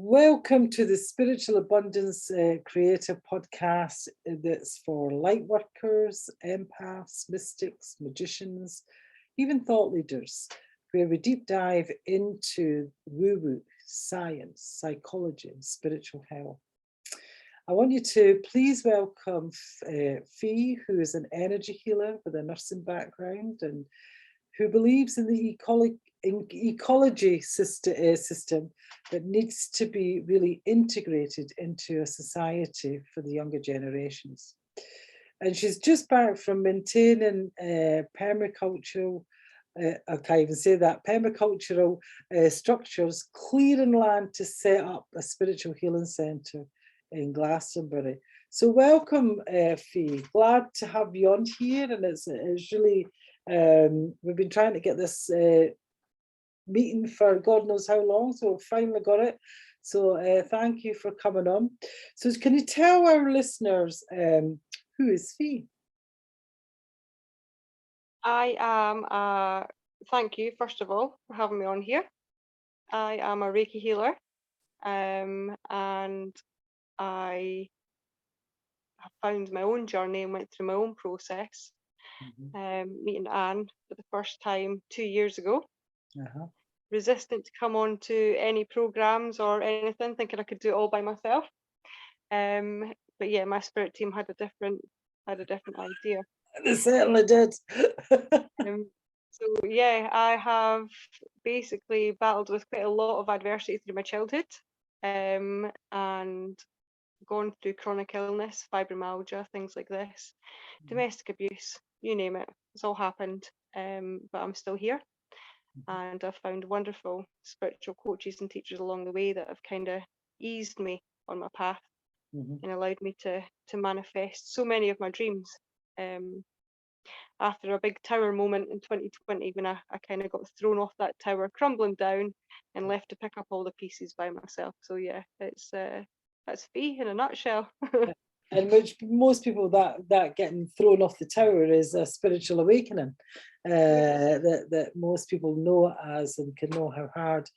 Welcome to the Spiritual Abundance Creative Podcast that's for light workers, empaths, mystics, magicians, even thought leaders, where we deep dive into woo-woo, science, psychology, and spiritual health. I want you to please welcome Fee, who is an energy healer with a nursing background and who believes in the ecology system that needs to be really integrated into a society for the younger generations. And she's just back from maintaining permacultural, I can't even say that, permacultural structures, clearing land to set up a spiritual healing centre in Glastonbury. So welcome, Fee. Glad to have you on here, and it's really, we've been trying to get this meeting for God knows how long, so we've finally got it. So thank you for coming on. So can you tell our listeners who is Fee? I am, thank you, first of all, for having me on here. I am a Reiki healer, and I have found my own journey and went through my own process, meeting Anne for the first time 2 years ago. Resistant to come on to any programs or anything, thinking I could do it all by myself. But yeah, my spirit team had a different idea. They certainly did. So yeah, I have basically battled with quite a lot of adversity through my childhood, and gone through chronic illness, fibromyalgia, things like this, domestic abuse, you name it. It's all happened, but I'm still here. And I've found wonderful spiritual coaches and teachers along the way that have kind of eased me on my path and allowed me to manifest so many of my dreams. After a big tower moment in 2020, when I kind of got thrown off that tower, crumbling down, and left to pick up all the pieces by myself. So yeah, that's Fee in a nutshell. And which most people that getting thrown off the tower is a spiritual awakening, that most people know it as, and can know how hard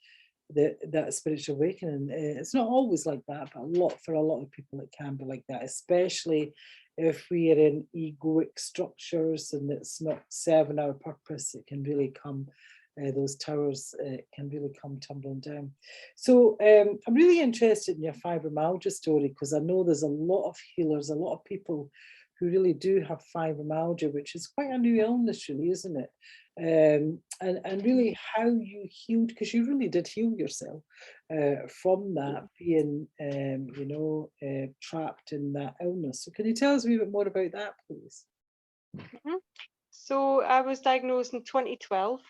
that spiritual awakening. It's not always like that, but for a lot of people it can be like that, especially if we are in egoic structures and it's not serving our purpose. It can really come. Those towers can really come tumbling down. So I'm really interested in your fibromyalgia story, because I know there's a lot of healers, a lot of people who really do have fibromyalgia, which is quite a new illness, really, isn't it? And really how you healed, because you really did heal yourself from that, being trapped in that illness. So can you tell us a wee bit more about that, please? So I was diagnosed in 2012.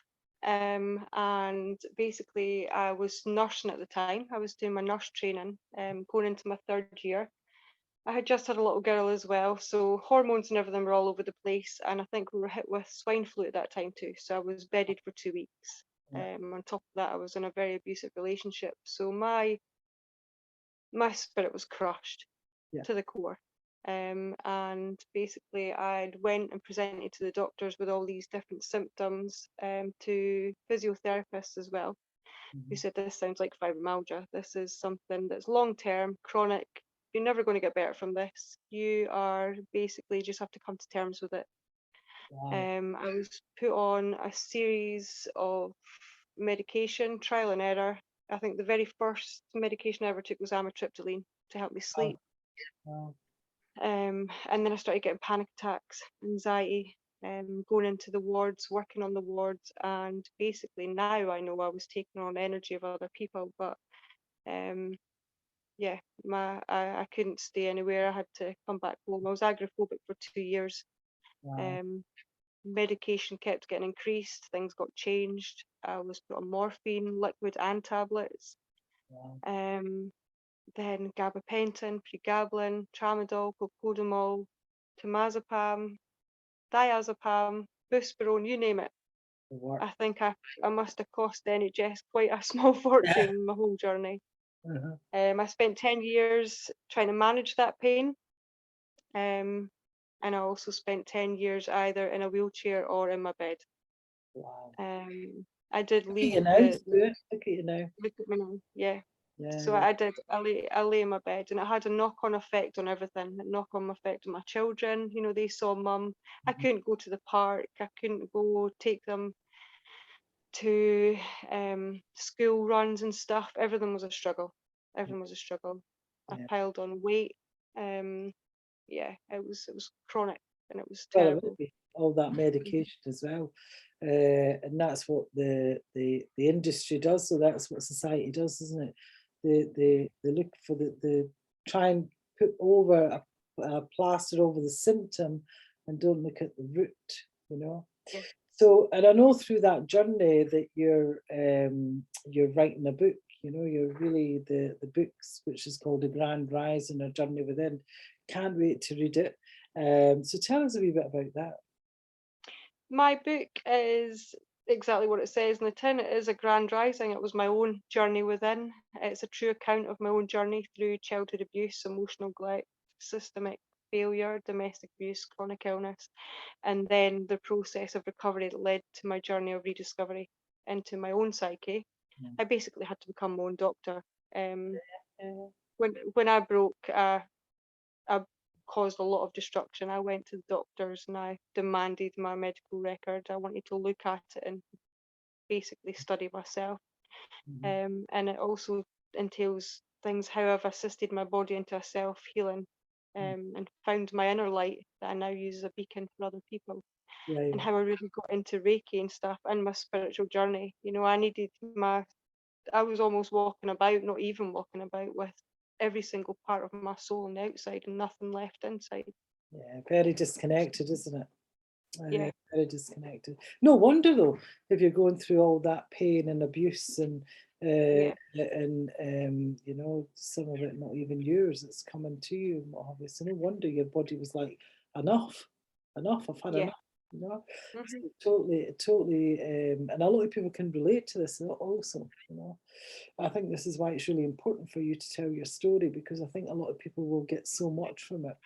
And basically I was nursing at the time. I was doing my nurse training, going into my 3rd year. I had just had a little girl as well, so hormones and everything were all over the place, and I think we were hit with swine flu at that time too, so I was bedded for 2 weeks. On top of that, I was in a very abusive relationship, so my spirit was crushed to the core. And basically I went and presented to the doctors with all these different symptoms, to physiotherapists as well, who said, this sounds like fibromyalgia. This is something that's long-term, chronic. You're never going to get better from this. You are basically just have to come to terms with it. I was put on a series of medication, trial and error. I think the very first medication I ever took was amitriptyline to help me sleep. And then I started getting panic attacks, anxiety, going into the wards, working on the wards, and basically now I know I was taking on energy of other people, but yeah, I couldn't stay anywhere. I had to come back home. I was agoraphobic for 2 years. Medication kept getting increased, things got changed. I was put on morphine, liquid and tablets. Then gabapentin, pregabalin, tramadol, cocodamol, temazepam, diazepam, buspirone, you name it. I think I must have cost the NHS quite a small fortune in my whole journey. I spent 10 years trying to manage that pain, and I also spent 10 years either in a wheelchair or in my bed. I did leave. Look at you now. Look at me now. Yeah. Yeah, So yeah. I did. I lay in my bed, and it had a knock-on effect on everything. A knock-on effect on my children. You know, they saw mum. I Mhm. couldn't go to the park. I couldn't go take them to school runs and stuff. Everything was a struggle. Everything was a struggle. I Yeah. piled on weight. Um, yeah, it was chronic and it was Well, it would terrible. be all that Mhm. medication as well, and that's what the industry does. So that's what society does, isn't it? They look for the try and put over a plaster over the symptom, and don't look at the root. You know. Yeah, So, and I know through that journey that you're writing a book. You know, you're really the books, which is called The Grand Rise and A Journey Within. Can't wait to read it. So tell us a wee bit about that. my book is exactly what it says in the tin. It is a grand rising. It was my own journey within. It's a true account of my own journey through childhood abuse, emotional neglect, systemic failure, domestic abuse, chronic illness, and then the process of recovery that led to my journey of rediscovery into my own psyche. Mm. I basically had to become my own doctor. Um, Uh, when I broke, I caused a lot of destruction. I went to the doctors and I demanded my medical record. I wanted to look at it and basically study myself. mhm, And it also entails things how I've assisted my body into a self healing, mm. and found my inner light that I now use as a beacon for other people, Yeah, and yeah, how I really got into Reiki and stuff in my spiritual journey. You know, I was almost walking about, not even walking about, with every single part of my soul on the outside and nothing left inside. yeah. Very disconnected, isn't it? Yeah, Very disconnected. No wonder though, if you're going through all that pain and abuse yeah, you know, some of it not even yours, it's coming to you and what have you. So no wonder your body was like, enough, enough, I've had yeah. enough, you know. Hmm. So totally, and a lot of people can relate to this also, you know. I think this is why it's really important for you to tell your story, because I think a lot of people will get so much from it,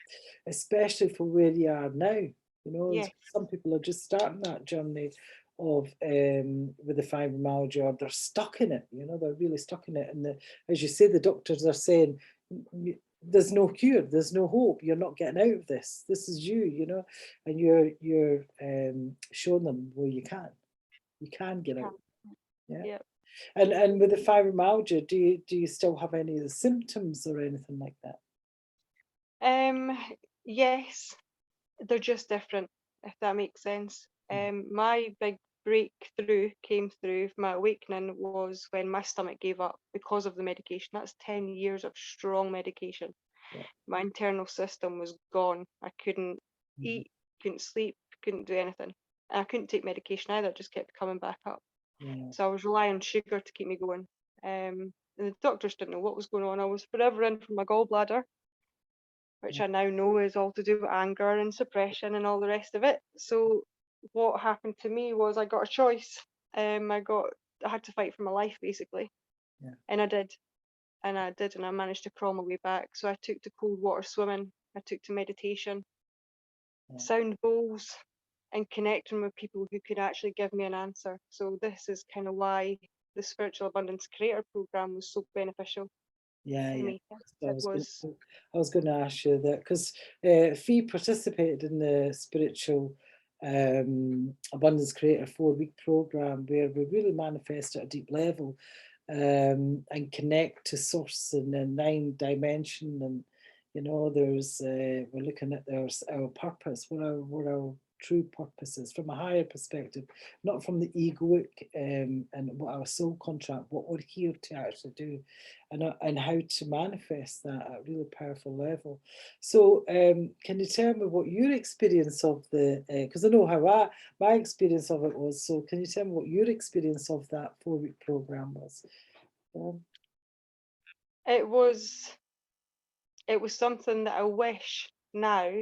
especially for where you are now. You know, Yes, some people are just starting that journey of with the fibromyalgia, or they're stuck in it. You know, they're really stuck in it, and as you say, the doctors are saying, there's no cure, there's no hope. You're not getting out of this. This is you, you know, and you're showing them, well, you can you get can. out. Yeah. Yeah. And with the fibromyalgia, do you still have any of the symptoms or anything like that? Um, yes, they're just different, if that makes sense. Mm. My big breakthrough came through, my awakening was when my stomach gave up because of the medication. That's 10 years of strong medication. Yeah. My internal system was gone. I couldn't Mhm. eat, couldn't sleep, couldn't do anything. And I couldn't take medication either, it just kept coming back up. Yeah. So I was relying on sugar to keep me going. And the doctors didn't know what was going on. I was forever in for my gallbladder, which Yeah. I now know is all to do with anger and suppression and all the rest of it. So what happened to me was I got a choice. I had to fight for my life basically, Yeah. and I did, and I managed to crawl my way back. So I took to cold water swimming. I took to meditation, Yeah. sound bowls, and connecting with people who could actually give me an answer. So this is kind of why the Spiritual Abundance Creator Program was so beneficial Yeah, to yeah. me. So It was, I was going to ask you that because Fee participated in the spiritual abundance creator 4 week program where we really manifest at a deep level, and connect to source in the 9 dimension, and you know there's we're looking at our purpose, what our true purpose is from a higher perspective, not from the egoic, and what our soul contract, what we're here to actually do, and how to manifest that at a really powerful level. So, can you tell me what your experience of the? Because I know how my experience of it was. So, can you tell me what your experience of that 4 week program was? Um, it was, it was something that I wish now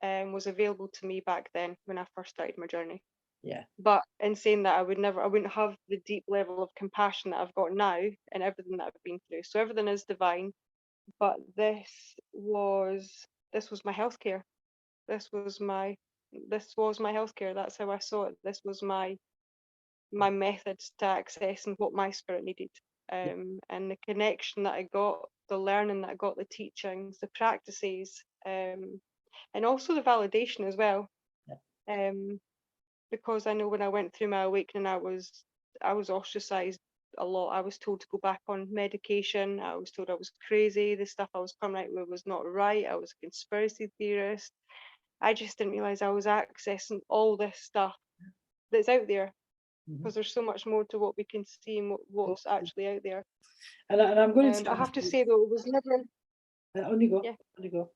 was available to me back then when I first started my journey. yeah, But in saying that, I wouldn't have the deep level of compassion that I've got now and everything that I've been through. So everything is divine, but this was my healthcare. This was my this was my healthcare. That's how I saw it. This was my methods to access and what my spirit needed. and the connection that I got, the learning that I got, the teachings, the practices, and also the validation as well. Um, because I know when I went through my awakening, I was ostracized a lot. I was told to go back on medication. I was told I was crazy. The stuff I was coming out with was not right. I was a conspiracy theorist. I just didn't realize I was accessing all this stuff that's out there, because there's so much more to what we can see and what's actually out there. And I'm going to But I tell have to you, say though, it was never, on you go, yeah, on you go.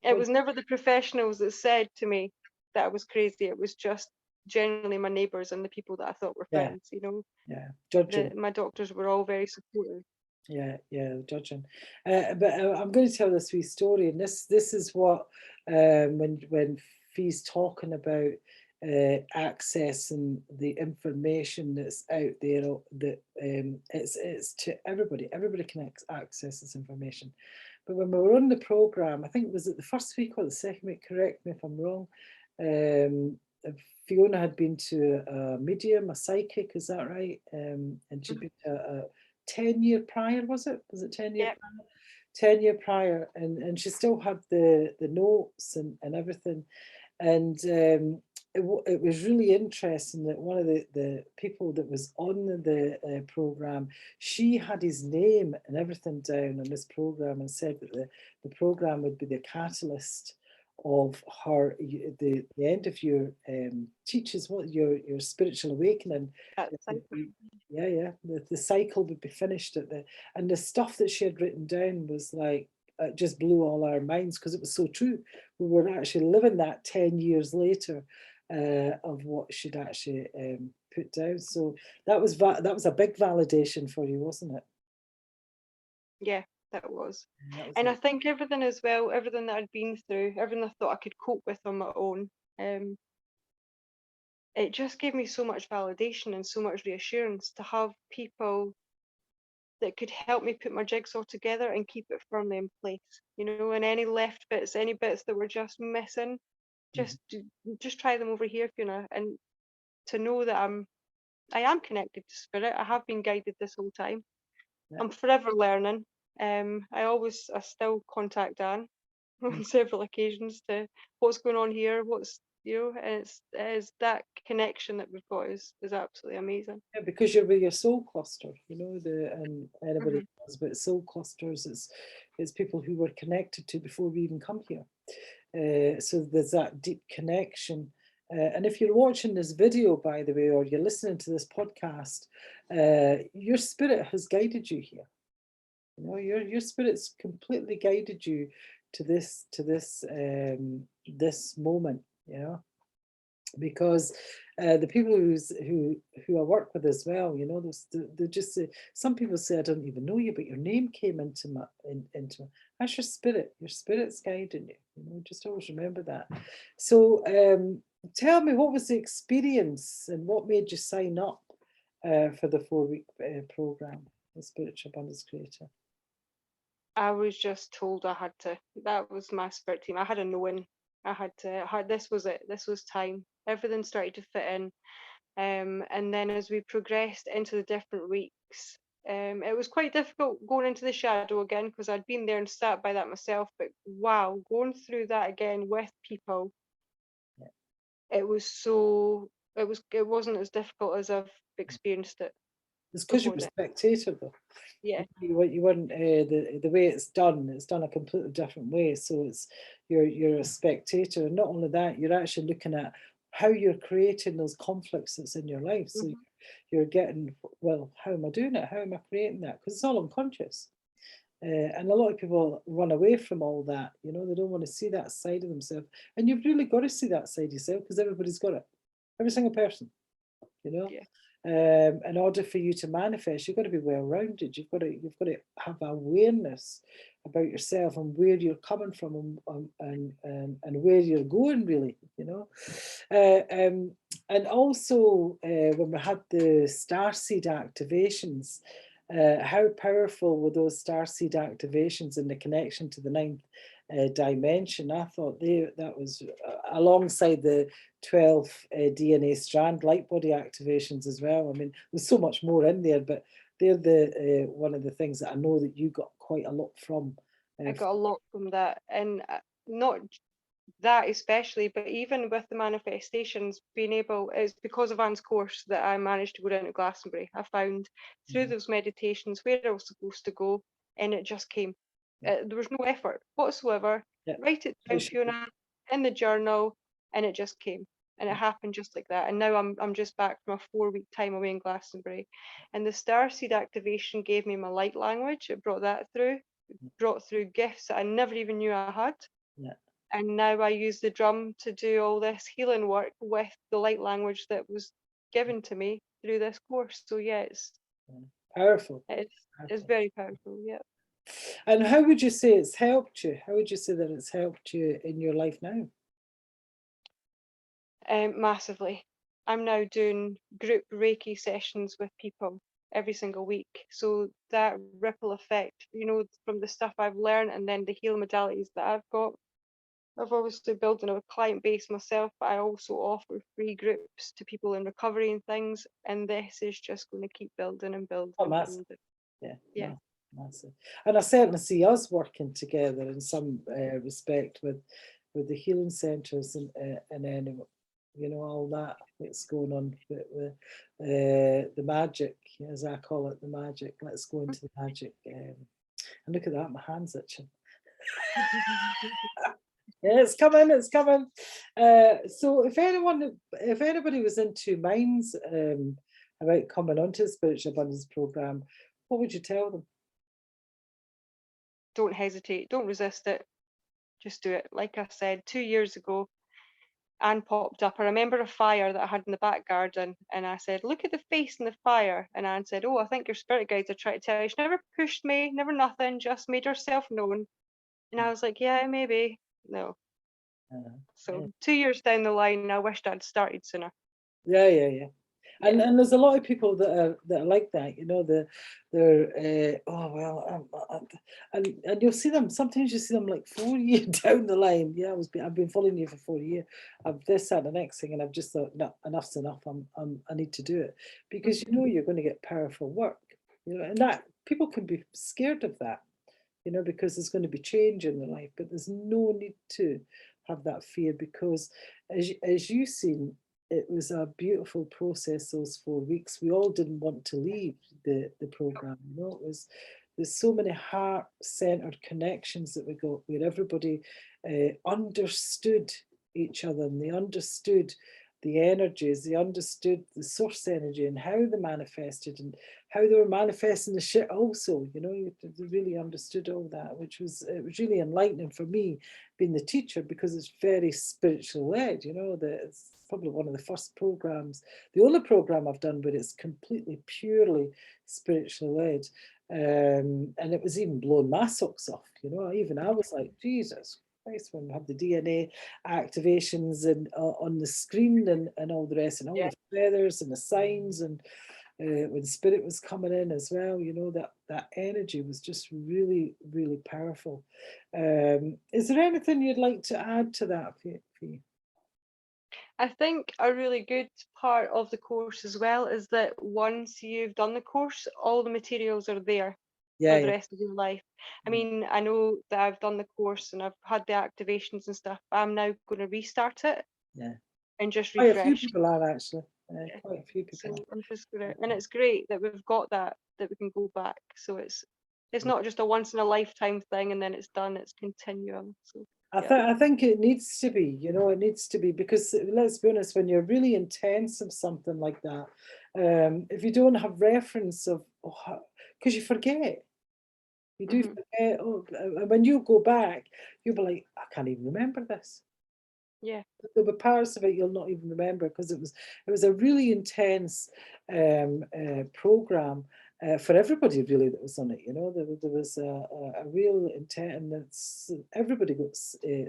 it was never the professionals that said to me that I was crazy. It was just generally my neighbours and the people that I thought were Yeah, friends. You know, yeah, judging. my doctors were all very supportive. Yeah, yeah, judging. But I'm going to tell this wee story, and this is what when Fee's talking about accessing the information that's out there, that it's to everybody. Everybody can access this information. But when we were on the program, I think it was it the first week or the second week. Correct me if I'm wrong. Um, Fiona had been to a medium, a psychic, is that right? And she'd been to a 10-year prior, was it? Was it 10-year Yeah, prior? 10-year prior, and she still had the notes and everything. And it was really interesting that one of the people that was on the program, she had his name and everything down on this program, and said that the program would be the catalyst of her the end of your teaches what your spiritual awakening. that's It would be, yeah, yeah, the cycle would be finished at the, and the stuff that she had written down was like, it just blew all our minds, because it was so true. We were actually living that 10 years later of what she'd actually put down. So that was a big validation for you, wasn't it? yeah, that was. That was And I it. think everything as well, everything that I'd been through, everything I thought I could cope with on my own, it just gave me so much validation and so much reassurance to have people that could help me put my jigsaw together and keep it firmly in place. You know, and any left bits, any bits that were just missing, Mhm. just try them over here, Fiona. And to know that I am connected to spirit. I have been guided this whole time. Yeah. I'm forever learning. I still contact Dan on several occasions to what's going on here, what's, you know, and it's that connection that we've got is absolutely amazing. Yeah, because you're with your soul cluster, you know, and anybody Hmm. who knows about soul clusters, it's people who we're connected to before we even come here. So there's that deep connection. And if you're watching this video, by the way, or you're listening to this podcast, your spirit has guided you here. You know, your spirit's completely guided you to this moment. You know, because the people who I work with as well, you know, they just say, some people say, I don't even know you, but your name came into into that's your spirit. Your spirit's guiding you. You know, just always remember that. So tell me, what was the experience and what made you sign up for the 4-week program, the Spiritual Abundance Creator? I was just told I had to. That was my spirit team. I had a knowing. This was it. This was time. Everything started to fit in. And then as we progressed into the different weeks, it was quite difficult going into the shadow again, because I'd been there and sat by that myself. But wow, going through that again with people, Yeah. it was so. It wasn't as difficult as I've experienced it It's because you before were a then. spectator, though. Yeah. You weren't the way it's done a completely different way. So it's you're a spectator, and not only that, you're actually looking at how you're creating those conflicts that's in your life. So Hmm. you're getting, well, how am I doing it? How am I creating that? Because it's all unconscious. And a lot of people run away from all that. You know, they don't want to see that side of themselves. And you've really got to see that side of yourself, because everybody's got it. Every single person, you know. Yeah. In order for you to manifest, you've got to be well-rounded. You've got to have awareness about yourself and where you're coming from, and where you're going, really, you know. And also when we had the starseed activations, how powerful were those starseed activations and the connection to the ninth dimension. I thought that was alongside the 12 DNA strand light body activations as well. I mean, there's so much more in there, but they're the one of the things that I know that you got quite a lot from. I got a lot from that, and not that especially, but even with the manifestations, being able, it's because of Anne's course that I managed to go down to Glastonbury. I found through those meditations where I was supposed to go, and it just came. There was no effort whatsoever. Yeah. Write it down, Fiona, in the journal, and it just came. And it happened just like that. And now I'm just back from a 4-week time away in Glastonbury. And the starseed activation gave me my light language. It brought that through, brought through gifts that I never even knew I had. Yeah. And now I use the drum to do all this healing work with the light language that was given to me through this course. So yeah, Powerful. It's very powerful. Yeah. And how would you say it's helped you? How would you say that it's helped you in your life now? Massively. I'm now doing group Reiki sessions with people every single week. So that ripple effect, from the stuff I've learned and then the healing modalities that I've got. I've obviously building a client base myself, but I also offer free groups to people in recovery and things. And this is just going to keep building and building and Massive. building. Yeah. Massive. And I certainly see us working together in some respect with the healing centres and all that that's going on with the magic, as I call it, the magic. Let's go into the magic. And look at that, my hand's itching. Yeah, it's coming, it's coming. So if anybody was in two minds about coming onto the Spiritual Abundance Programme, what would you tell them? Don't hesitate, don't resist it, just do it. Like I said, 2 years ago, Anne popped up. I remember a fire that I had in the back garden, and I said, "Look at the face in the fire." And Anne said, "Oh, I think your spirit guides are trying to tell you." She never pushed me, never nothing, just made herself known. And I was like, "Yeah, maybe." No. So 2 years down the line, I wished I'd started sooner. Yeah. And there's a lot of people that are like that, they're and you'll see them, sometimes you see them like 4 years down the line. Yeah, I've been following you for 4 years. I've this, that, the next thing, and I've just thought, no, enough's enough. I need to do it, because you're going to get powerful work, and that people can be scared of that, because there's going to be change in their life, but there's no need to have that fear, because as you've seen, it was a beautiful process, those 4 weeks. We all didn't want to leave the program. There's so many heart-centered connections that we got, where everybody understood each other, and they understood the energies, they understood the source energy and how they manifested and how they were manifesting the shit also, they really understood all that, it was really enlightening for me being the teacher, because it's very spiritual led, it's probably one of the first programs, the only program I've done where it's completely purely spiritual led. And it was even blowing my socks off, I was like, Jesus Christ, when we have the DNA activations and on the screen and all the rest, and all the feathers and the signs, and when spirit was coming in as well, that energy was just really, really powerful. Is there anything you'd like to add to that, Fee? I think a really good part of the course as well is that once you've done the course, all the materials are there for the rest of your life. I mean, I know that I've done the course and I've had the activations and stuff, but I'm now going to restart it and just refresh. Quite a few people are, actually. Quite a few people. So I'm just gonna, and it's great that we've got that we can go back. So it's not just a once in a lifetime thing and then it's done. It's continuum. So I think it needs to be, it needs to be, because let's be honest, when you're really intense of something like that, if you don't have reference of, because you forget. You do forget. And when you go back, you'll be like, I can't even remember this. Yeah. There'll be parts of it you'll not even remember, because it was a really intense program for everybody really that was on it. There was a real intent, and everybody got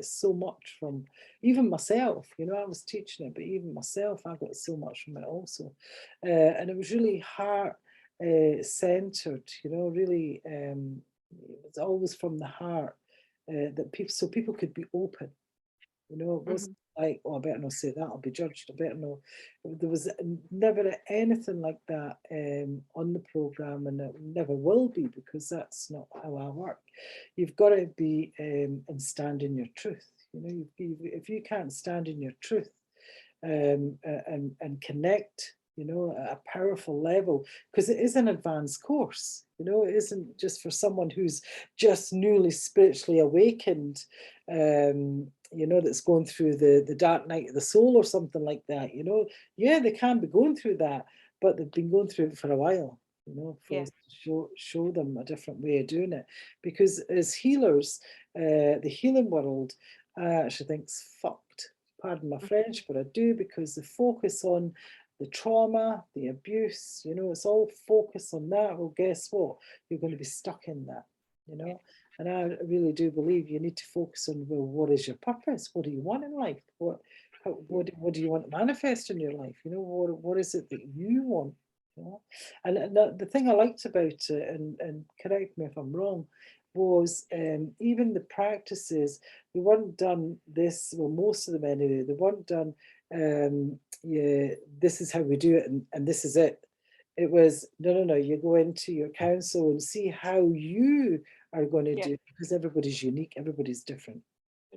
so much from, even myself. I was teaching it, but even myself, I got so much from it also, and it was really heart centered. Really, it was always from the heart. that people could be open. You know, it wasn't like, oh, I better not say that, I'll be judged. I better not. There was never anything like that on the programme, and it never will be, because that's not how I work. You've got to be and stand in your truth. You know, if you can't stand in your truth and connect, you know, at a powerful level, because it is an advanced course. You know, it isn't just for someone who's just newly spiritually awakened, you know, that's going through the dark night of the soul or something like that. You know, yeah, they can be going through that, but they've been going through it for a while. You know, for us to show them a different way of doing it, because as healers, the healing world, I actually think's fucked. Pardon my French, but I do, because the focus on the trauma, the abuse, you know, it's all focused on that. Well, guess what? You're going to be stuck in that, you know. And I really do believe you need to focus on, well, what is your purpose? What do you want in life? What do you want to manifest in your life? You know, what is it that you want? You know? And the thing I liked about it, and correct me if I'm wrong, was even the practices, they weren't done this, well, most of them anyway, they weren't done, yeah, this is how we do it, and this is it. It was, no, you go into your council and see how you are going to do it, because everybody's unique, everybody's different.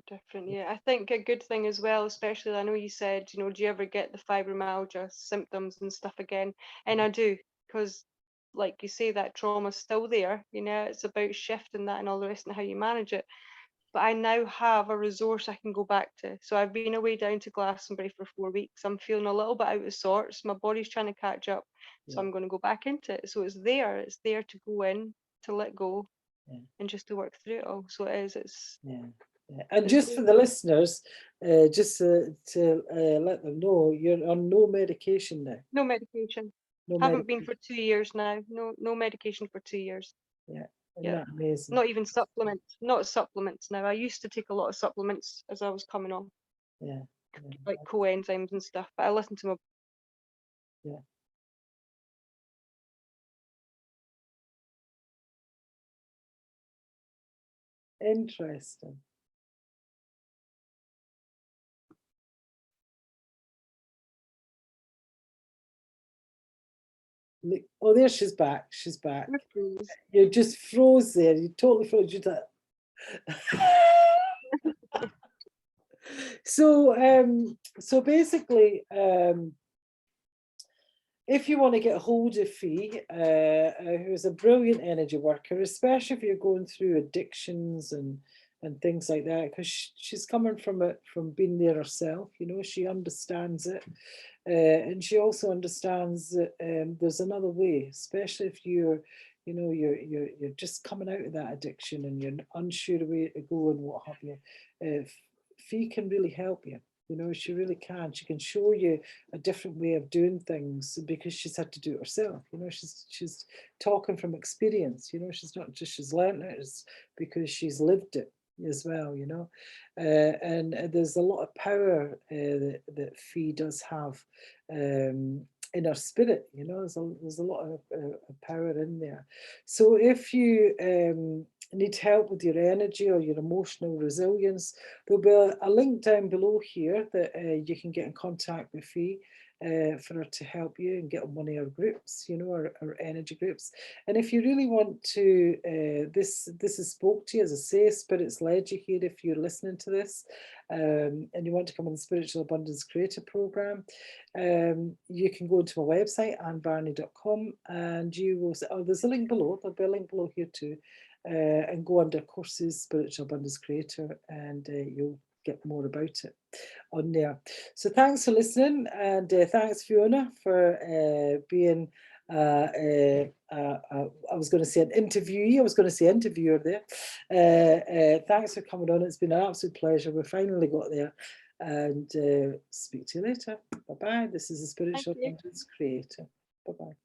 Different, yeah. I think a good thing as well, especially, I know you said, you know, do you ever get the fibromyalgia symptoms and stuff again? And I do, because like you say, that trauma's still there, you know, it's about shifting that and all the rest and how you manage it. But I now have a resource I can go back to. So I've been away down to Glastonbury for 4 weeks. I'm feeling a little bit out of sorts. My body's trying to catch up. So I'm going to go back into it. So it's there. It's there to go in, to let go, and just to work through it all. So it is. It's And just for the listeners, just to let them know, you're on no medication now. No medication. No Haven't been medication. for 2 years now. No medication for 2 years. Yeah, isn't that amazing? Not even supplements. Not supplements now. I used to take a lot of supplements as I was coming on. Yeah. Like coenzymes and stuff. But I listened to my Interesting. Look, oh, there she's back. She's back. You just froze there. You totally froze. You that. So basically, if you want to get a hold of Fee, who's a brilliant energy worker, especially if you're going through addictions and things like that, because she's coming from it, from being there herself, you know, she understands it. And she also understands that there's another way, especially if you're, you know, you're just coming out of that addiction and you're unsure where to go and what have you. Fee can really help you. You know, she really can. She can show you a different way of doing things, because she's had to do it herself. You know, she's talking from experience. You know, she's not just she's learned it, it's because she's lived it as well. You know, and there's a lot of power that Fee does have in her spirit. You know, there's a lot of power in there. So if you need help with your energy or your emotional resilience, there'll be a link down below here that you can get in contact with Fee for her to help you and get on one of our groups, you know, our energy groups. And if you really want to, this has spoke to you, as I say, Spirit's led you here if you're listening to this, and you want to come on the Spiritual Abundance Creator Program, you can go to my website, varney.com, and you will, oh, there's a link below, there'll be a link below here too, and go under courses, Spiritual Abundance Creator, and you'll get more about it on there. So thanks for listening, and thanks Fiona for being I was going to say an interviewee, I was going to say interviewer there. Thanks for coming on, it's been an absolute pleasure. We finally got there, and speak to you later. Bye bye. This is the Spiritual Abundance Creator. Bye bye.